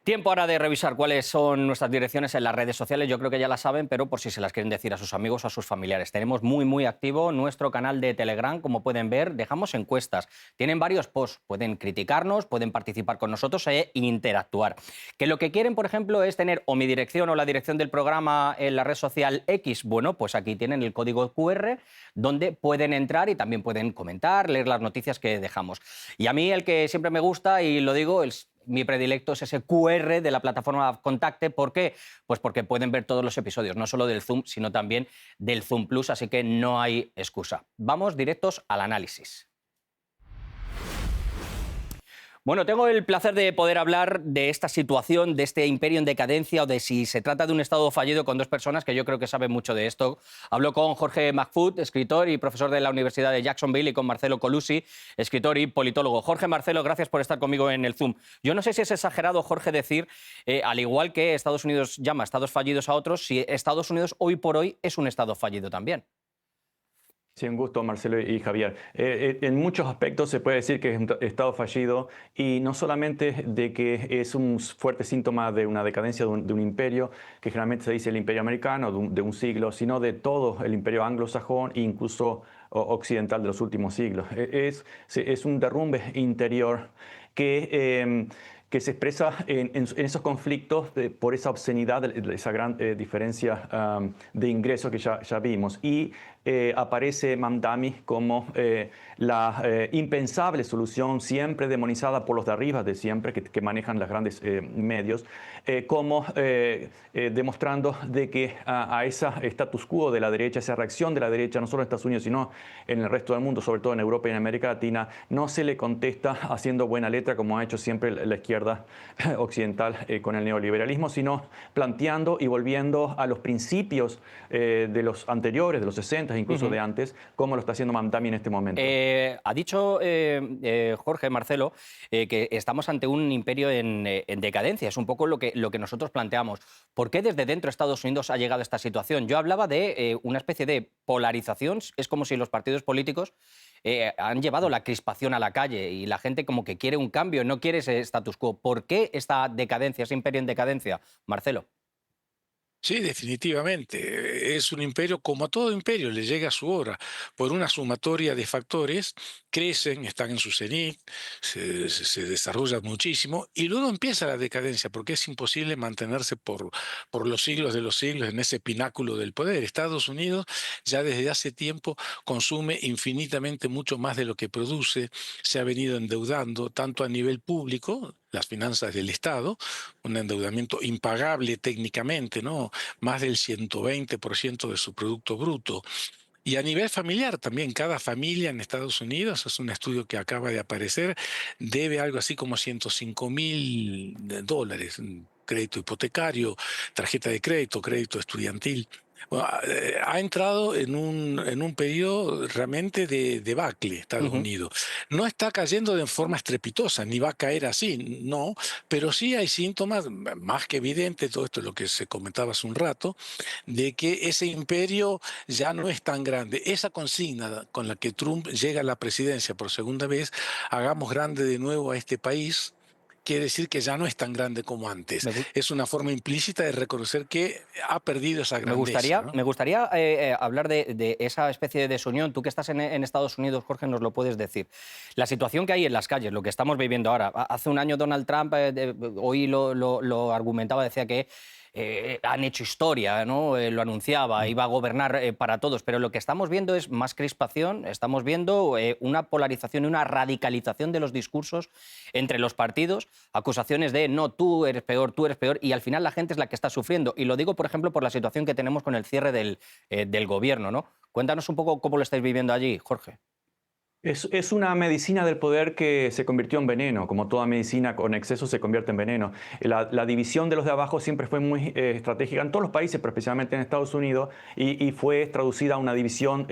Tiempo ahora de revisar cuáles son nuestras direcciones en las redes sociales. Yo creo que ya las saben, pero por si se las quieren decir a sus amigos o a sus familiares. Tenemos muy activo nuestro canal de Telegram, como pueden ver. Dejamos encuestas. Tienen varios posts. Pueden criticarnos, pueden participar con nosotros e interactuar. Que lo que quieren, por ejemplo, es tener o mi dirección o la dirección del programa en la red social X. Bueno, pues aquí tienen el código QR donde pueden entrar y también pueden comentar, leer las noticias que dejamos. Y a mí el que siempre me gusta, y lo digo, mi predilecto es ese QR de la plataforma Contacte. ¿Por qué? Pues porque pueden ver todos los episodios, no solo del Zoom, sino también del Zoom Plus, así que no hay excusa. Vamos directos al análisis. Bueno, tengo el placer de poder hablar de esta situación, de este imperio en decadencia o de si se trata de un Estado fallido con dos personas que yo creo que saben mucho de esto. Hablo con Jorge McFood, escritor y profesor de la Universidad de Jacksonville, y con Marcelo Colusi, escritor y politólogo. Jorge, Marcelo, gracias por estar conmigo en el Zoom. Yo no sé si es exagerado, Jorge, decir, al igual que Estados Unidos llama Estados fallidos a otros, si Estados Unidos hoy por hoy es un Estado fallido también. Sí, un gusto, Marcelo y Javier. En muchos aspectos se puede decir que es un Estado fallido, y no solamente de que es un fuerte síntoma de una decadencia de un imperio, que generalmente se dice el imperio americano, de un siglo, sino de todo el imperio anglosajón e incluso occidental de los últimos siglos. Es un derrumbe interior que se expresa en esos conflictos por esa obscenidad, esa gran diferencia de ingresos que ya vimos. Y aparece Mamdani como la impensable solución, siempre demonizada por los de arriba de siempre, que manejan los grandes medios, como demostrando de que a esa status quo de la derecha, esa reacción de la derecha, no solo en Estados Unidos, sino en el resto del mundo, sobre todo en Europa y en América Latina, no se le contesta haciendo buena letra, como ha hecho siempre la izquierda occidental con el neoliberalismo, sino planteando y volviendo a los principios de los anteriores, de los 60, incluso de antes, como lo está haciendo Mamdani en este momento. Ha dicho Jorge, Marcelo, que estamos ante un imperio en decadencia. Es un poco lo que nosotros planteamos. ¿Por qué desde dentro de Estados Unidos ha llegado a esta situación? Yo hablaba de una especie de polarización. Es como si los partidos políticos han llevado la crispación a la calle y la gente como que quiere un cambio, no quiere ese status quo. ¿Por qué esta decadencia, ese imperio en decadencia, Marcelo? Sí, definitivamente. Es un imperio, como a todo imperio, le llega a su hora. Por una sumatoria de factores, crecen, están en su cenit, se desarrollan muchísimo, y luego empieza la decadencia, porque es imposible mantenerse por los siglos de los siglos en ese pináculo del poder. Estados Unidos ya desde hace tiempo consume infinitamente mucho más de lo que produce, se ha venido endeudando, tanto a nivel público, las finanzas del Estado, un endeudamiento impagable técnicamente, ¿no? Más del 120% de su producto bruto. Y a nivel familiar también, cada familia en Estados Unidos, es un estudio que acaba de aparecer, debe algo así como $105.000, crédito hipotecario, tarjeta de crédito, crédito estudiantil. Bueno, ha entrado en un periodo realmente de debacle Estados Ujú. Unidos. No está cayendo de forma estrepitosa, ni va a caer así, no, pero sí hay síntomas más que evidentes, todo esto es lo que se comentaba hace un rato, de que ese imperio ya no es tan grande. Esa consigna con la que Trump llega a la presidencia por segunda vez, hagamos grande de nuevo a este país, quiere decir que ya no es tan grande como antes. Me, gu- Es una forma implícita de reconocer que ha perdido esa me grandeza, gustaría, ¿no? me gustaría hablar de esa especie de desunión. Tú que estás en Estados Unidos, Jorge, nos lo puedes decir. La situación que hay en las calles, lo que estamos viviendo ahora. Hace un año Donald Trump, hoy lo argumentaba, decía que han hecho historia, ¿no? Lo anunciaba, iba a gobernar para todos, pero lo que estamos viendo es más crispación, estamos viendo una polarización y una radicalización de los discursos entre los partidos, acusaciones de no, tú eres peor, y al final la gente es la que está sufriendo. Y lo digo, por ejemplo, por la situación que tenemos con el cierre del gobierno, ¿no? Cuéntanos un poco cómo lo estáis viviendo allí, Jorge. Es una medicina del poder que se convirtió en veneno, como toda medicina con exceso se convierte en veneno. La división de los de abajo siempre fue muy estratégica en todos los países, pero especialmente en Estados Unidos, y fue traducida a una división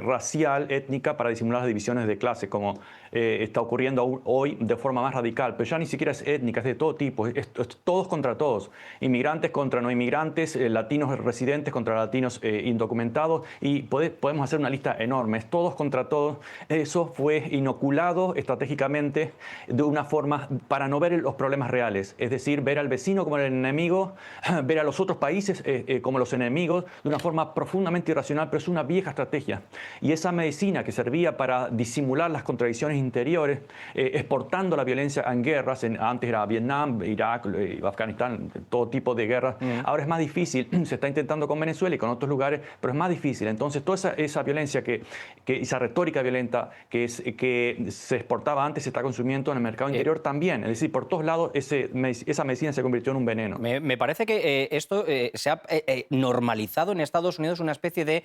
racial, étnica, para disimular las divisiones de clase, como está ocurriendo hoy de forma más radical. Pero ya ni siquiera es étnica, es de todo tipo, es todos contra todos. Inmigrantes contra no inmigrantes, latinos residentes contra latinos indocumentados, y podemos hacer una lista enorme, es todos contra todos. eso fue inoculado estratégicamente de una forma para no ver los problemas reales, es decir, ver al vecino como el enemigo, ver a los otros países como los enemigos, de una forma profundamente irracional, pero es una vieja estrategia. Y esa medicina que servía para disimular las contradicciones interiores, exportando la violencia en guerras, antes era Vietnam, Irak, Afganistán, todo tipo de guerras, ahora es más difícil, se está intentando con Venezuela y con otros lugares, pero es más difícil. Entonces, toda esa violencia, esa retórica violenta que se exportaba antes, se está consumiendo en el mercado interior también. Es decir, por todos lados esa medicina se convirtió en un veneno. Me parece que esto se ha normalizado en Estados Unidos una especie de,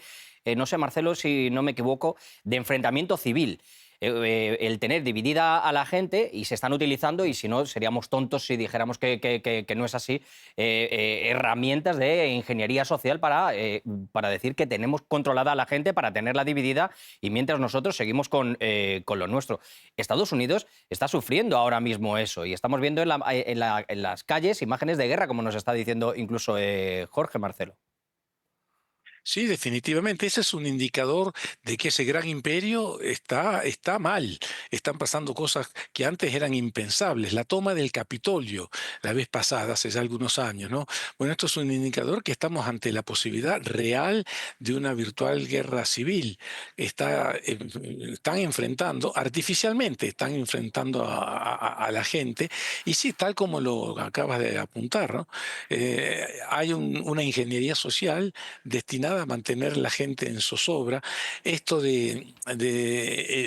no sé, Marcelo, si no me equivoco, de enfrentamiento civil. El tener dividida a la gente, y se están utilizando, y si no seríamos tontos si dijéramos que no es así, herramientas de ingeniería social para decir que tenemos controlada a la gente, para tenerla dividida, y mientras nosotros seguimos con lo nuestro. Estados Unidos está sufriendo ahora mismo eso, y estamos viendo en las calles imágenes de guerra, como nos está diciendo incluso Jorge, Marcelo. Sí, definitivamente. Ese es un indicador de que ese gran imperio está mal. Están pasando cosas que antes eran impensables. La toma del Capitolio la vez pasada, hace ya algunos años, ¿no? Bueno, esto es un indicador que estamos ante la posibilidad real de una virtual guerra civil. Están enfrentando, artificialmente, están enfrentando a la gente. Y sí, tal como lo acabas de apuntar, ¿no? Hay una ingeniería social destinada a mantener la gente en zozobra. Esto de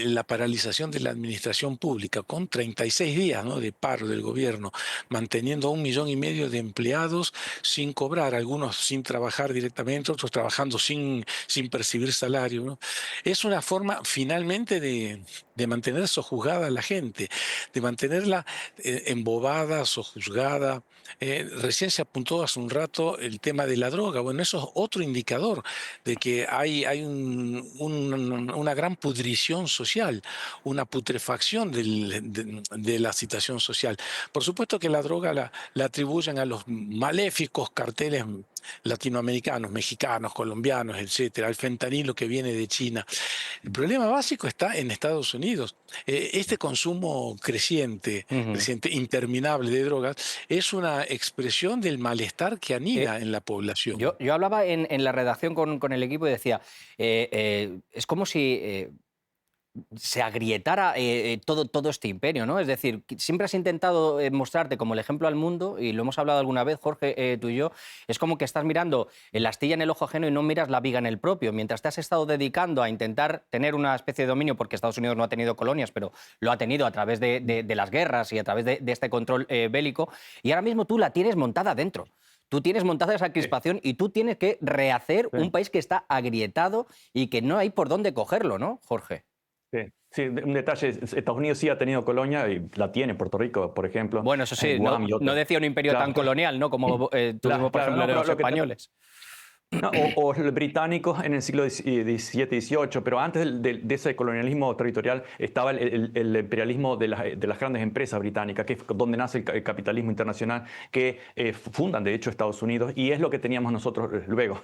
la paralización de la administración pública con 36 días, ¿no?, de paro del gobierno, manteniendo a 1,5 millones de empleados sin cobrar, algunos sin trabajar directamente, otros trabajando sin percibir salario, ¿no? Es una forma finalmente de mantener sojuzgada a la gente, de mantenerla embobada, sojuzgada. Recién se apuntó hace un rato el tema de la droga. Bueno, eso es otro indicador de que hay una gran pudrición social, una putrefacción de la situación social. Por supuesto que la droga la atribuyen a los maléficos carteles latinoamericanos, mexicanos, colombianos, etcétera, al fentanilo que viene de China. El problema básico está en Estados Unidos. Este consumo creciente, interminable de drogas, es una expresión del malestar que anida en la población. Yo hablaba en la redacción con el equipo y decía, es como si se agrietara todo este imperio, ¿no? Es decir, siempre has intentado mostrarte como el ejemplo al mundo, y lo hemos hablado alguna vez, Jorge, tú y yo, es como que estás mirando la astilla en el ojo ajeno y no miras la viga en el propio. Mientras te has estado dedicando a intentar tener una especie de dominio, porque Estados Unidos no ha tenido colonias, pero lo ha tenido a través de las guerras y a través de este control bélico, y ahora mismo tú la tienes montada dentro. Tú tienes montada esa crispación y tú tienes que rehacer un país que está agrietado y que no hay por dónde cogerlo, ¿no, Jorge? Sí, sí, un detalle, Estados Unidos sí ha tenido colonia, y la tiene Puerto Rico, por ejemplo. Bueno, eso sí, Guam y no decía un imperio tan colonial, ¿no?, como tuvimos, por ejemplo, no, los españoles. No, o los británicos en el siglo XVII, XVIII, pero antes de ese colonialismo territorial estaba el imperialismo de las grandes empresas británicas, que es donde nace el capitalismo internacional, que fundan de hecho Estados Unidos, y es lo que teníamos nosotros luego.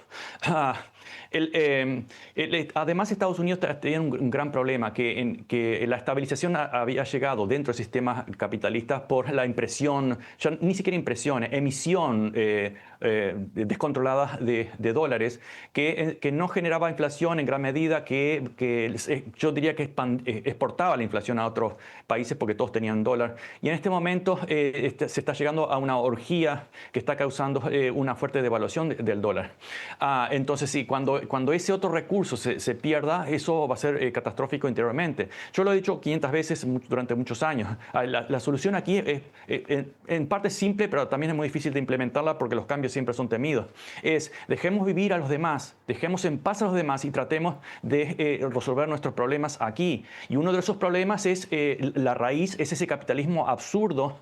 Además, Estados Unidos tenía un gran problema, que la estabilización había llegado dentro del sistema capitalista por la impresión, ya ni siquiera impresiones, emisión descontrolada de dólares, que no generaba inflación en gran medida, que yo diría que exportaba la inflación a otros países porque todos tenían dólar. Y en este momento se está llegando a una orgía que está causando una fuerte devaluación del dólar. Entonces, sí, cuando ese otro recurso se pierda, eso va a ser catastrófico interiormente. Yo lo he dicho 500 veces durante muchos años. La solución aquí es en parte simple, pero también es muy difícil de implementarla porque los cambios siempre son temidos. Dejemos vivir a los demás, dejemos en paz a los demás y tratemos de resolver nuestros problemas aquí. Y uno de esos problemas la raíz es ese capitalismo absurdo,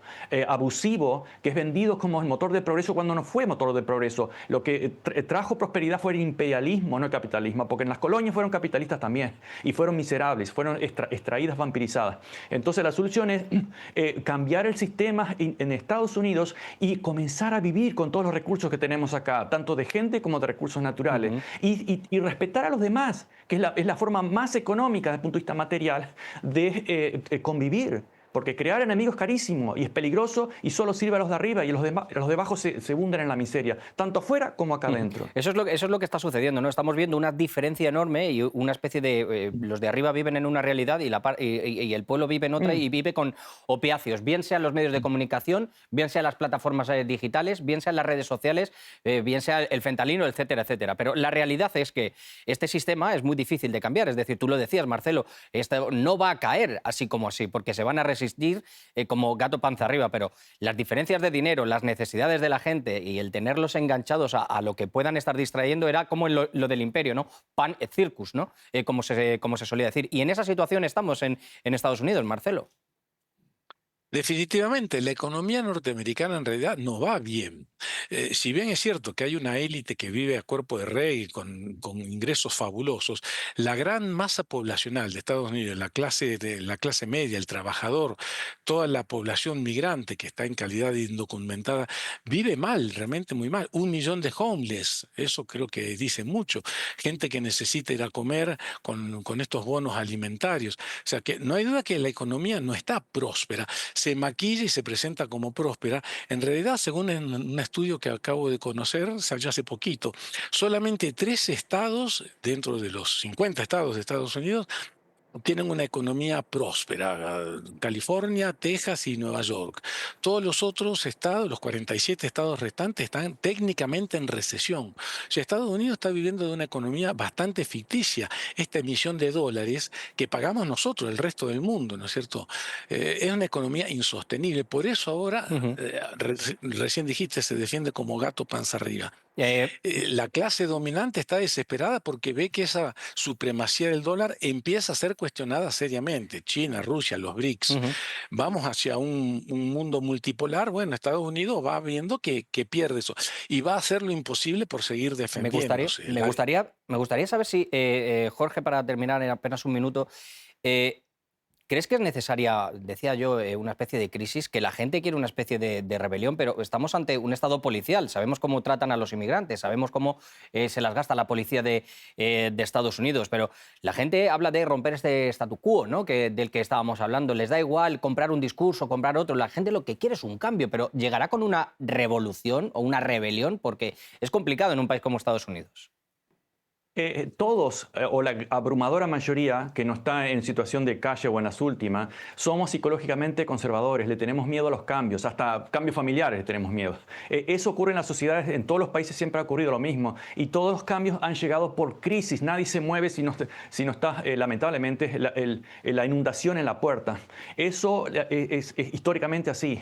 abusivo, que es vendido como el motor de progreso cuando no fue motor de progreso. Lo que trajo prosperidad fue el imperialismo, no el capitalismo, porque en las colonias fueron capitalistas también y fueron miserables, fueron extraídas, vampirizadas. Entonces la solución es cambiar el sistema en Estados Unidos y comenzar a vivir con todos los recursos que tenemos acá, tanto de gente como de recursos naturales Ujú. y respetar a los demás, que es la forma más económica desde el punto de vista material de convivir. Porque crear enemigos es carísimo y es peligroso y solo sirve a los de arriba y los de abajo se hunden en la miseria, tanto afuera como acá Ujú. adentro. Eso es lo que está sucediendo, ¿no? Estamos viendo una diferencia enorme y una especie de... los de arriba viven en una realidad y el pueblo vive en otra Mm. y vive con opiáceos, bien sean los medios de comunicación, bien sean las plataformas digitales, bien sean las redes sociales, bien sea el fentanilo, etcétera, etcétera. Pero la realidad es que este sistema es muy difícil de cambiar. Es decir, tú lo decías, Marcelo, esto no va a caer así como así, porque se van a resistir como gato panza arriba, pero las diferencias de dinero, las necesidades de la gente y el tenerlos enganchados a lo que puedan estar distrayendo era como lo del imperio, ¿no? Pan et circus, ¿no? Como se solía decir. Y en esa situación estamos en Estados Unidos, Marcelo. Definitivamente, la economía norteamericana en realidad no va bien. Si bien es cierto que hay una élite que vive a cuerpo de rey con ingresos fabulosos, la gran masa poblacional de Estados Unidos, la clase media, el trabajador, toda la población migrante que está en calidad de indocumentada, vive mal, realmente muy mal. 1 millón de homeless, eso creo que dice mucho. Gente que necesita ir a comer con estos bonos alimentarios. O sea que no hay duda que la economía no está próspera, se maquilla y se presenta como próspera. En realidad, según un estudio que acabo de conocer, salió hace poquito, solamente 3 estados dentro de los 50 estados de Estados Unidos tienen una economía próspera: California, Texas y Nueva York. Todos los otros estados, los 47 estados restantes, están técnicamente en recesión. O sea, Estados Unidos está viviendo de una economía bastante ficticia. Esta emisión de dólares que pagamos nosotros, el resto del mundo, ¿no es cierto? Es una economía insostenible. Por eso ahora, Ujú. recién dijiste, se defiende como gato panza arriba. Eh, La clase dominante está desesperada porque ve que esa supremacía del dólar empieza a ser cuestionada seriamente. China, Rusia, los BRICS. ujú. Vamos hacia un mundo multipolar. Bueno, Estados Unidos va viendo que pierde eso y va a hacer lo imposible por seguir Me gustaría, defendiéndose. me gustaría, me gustaría saber si, Jorge, para terminar en apenas un minuto, eh, ¿crees que es necesaria, decía yo, una especie de crisis, que la gente quiere una especie de rebelión, pero estamos ante un estado policial? Sabemos cómo tratan a los inmigrantes, sabemos cómo se las gasta la policía de Estados Unidos, pero la gente habla de romper este statu quo, ¿no? Del que estábamos hablando. Les da igual comprar un discurso, comprar otro. La gente lo que quiere es un cambio, pero ¿llegará con una revolución o una rebelión? Porque es complicado en un país como Estados Unidos. Todos, o la abrumadora mayoría que no está en situación de calle o en las últimas, somos psicológicamente conservadores, le tenemos miedo a los cambios, hasta cambios familiares le tenemos miedo. Eso ocurre en las sociedades, en todos los países siempre ha ocurrido lo mismo, y todos los cambios han llegado por crisis. Nadie se mueve si no está lamentablemente, la inundación en la puerta. Eso es históricamente así,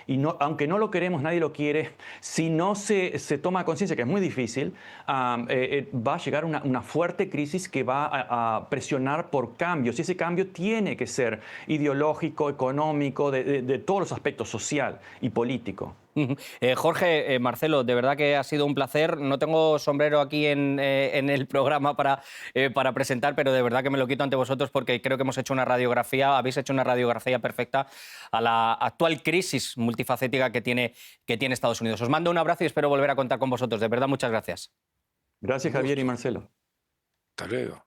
y no, aunque no lo queremos, nadie lo quiere. Si no se toma conciencia, que es muy difícil, va a llegar una fuerte crisis que va a presionar por cambios. Y ese cambio tiene que ser ideológico, económico, de todos los aspectos, social y político. Ujú. Jorge, Marcelo, de verdad que ha sido un placer. No tengo sombrero aquí en el programa para presentar, pero de verdad que me lo quito ante vosotros porque creo que hemos hecho una radiografía, habéis hecho una radiografía perfecta a la actual crisis multifacética que tiene Estados Unidos. Os mando un abrazo y espero volver a contar con vosotros. De verdad, muchas gracias. Gracias, Un Javier y gusto. Marcelo. Hasta luego.